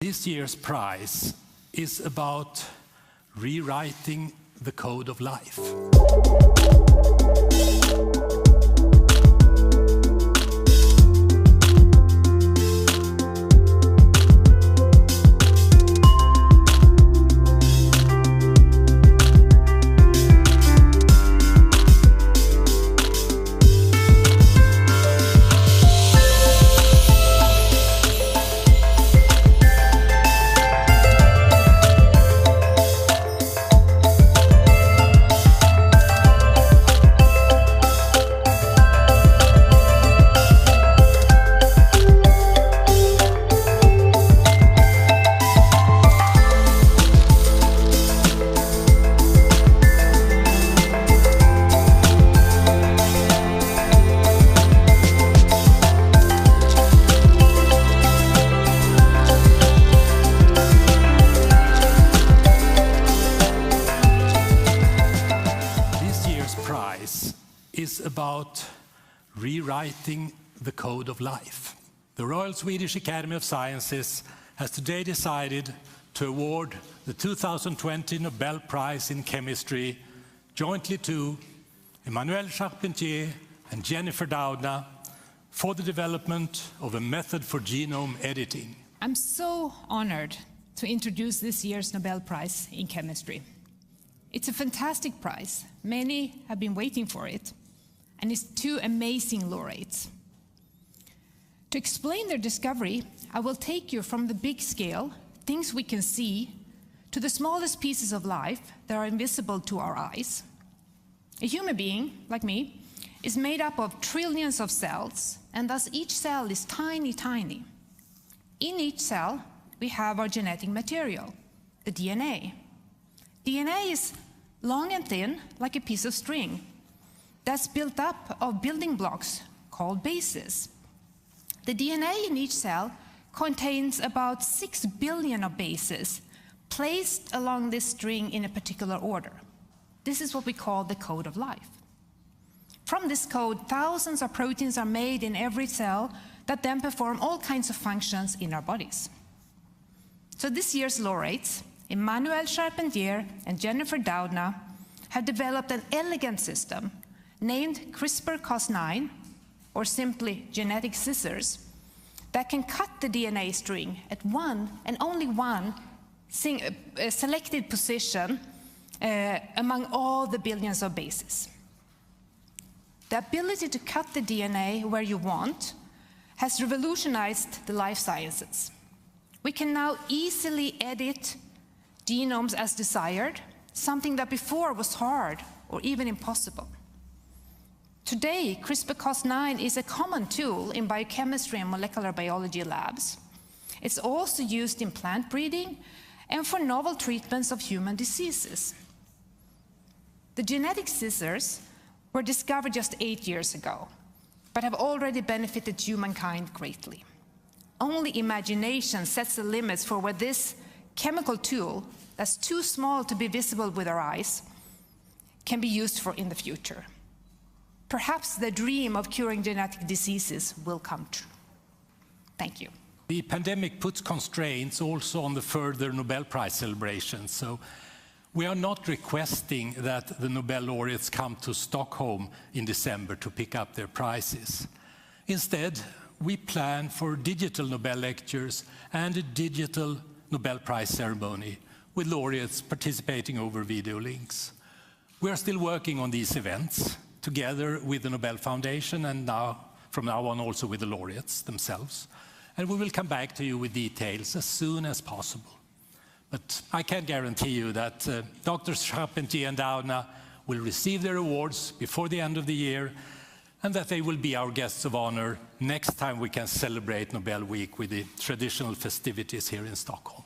This year's prize is about rewriting the code of life. Is about rewriting the code of life. The Royal Swedish Academy of Sciences has today decided to award the 2020 Nobel Prize in Chemistry jointly to Emmanuelle Charpentier and Jennifer Doudna for the development of a method for genome editing. I'm so honored to introduce this year's Nobel Prize in Chemistry. It's a fantastic prize. Many have been waiting for it. And it's two amazing laureates. To explain their discovery, I will take you from the big scale, things we can see, to the smallest pieces of life that are invisible to our eyes. A human being, like me, is made up of trillions of cells, and thus each cell is tiny, tiny. In each cell, we have our genetic material, the DNA. DNA is long and thin, like a piece of string, that's built up of building blocks called bases. The DNA in each cell contains about 6 billion of bases placed along this string in a particular order. This is what we call the code of life. From this code, thousands of proteins are made in every cell that then perform all kinds of functions in our bodies. So this year's laureates, Emmanuelle Charpentier and Jennifer Doudna, have developed an elegant system named CRISPR-Cas9, or simply genetic scissors, that can cut the DNA string at one and only one selected position among all the billions of bases. The ability to cut the DNA where you want has revolutionized the life sciences. We can now easily edit genomes as desired, something that before was hard or even impossible. Today, CRISPR-Cas9 is a common tool in biochemistry and molecular biology labs. It's also used in plant breeding and for novel treatments of human diseases. The genetic scissors were discovered just 8 years ago, but have already benefited humankind greatly. Only imagination sets the limits for what this chemical tool, that's too small to be visible with our eyes, can be used for in the future. Perhaps the dream of curing genetic diseases will come true. Thank you. The pandemic puts constraints also on the further Nobel Prize celebrations. So we are not requesting that the Nobel laureates come to Stockholm in December to pick up their prizes. Instead, we plan for digital Nobel lectures and a digital Nobel Prize ceremony with laureates participating over video links. We are still working on these events together with the Nobel Foundation and from now on also with the laureates themselves. And we will come back to you with details as soon as possible. But I can guarantee you that Dr. Charpentier and Doudna will receive their awards before the end of the year, and that they will be our guests of honor next time we can celebrate Nobel Week with the traditional festivities here in Stockholm.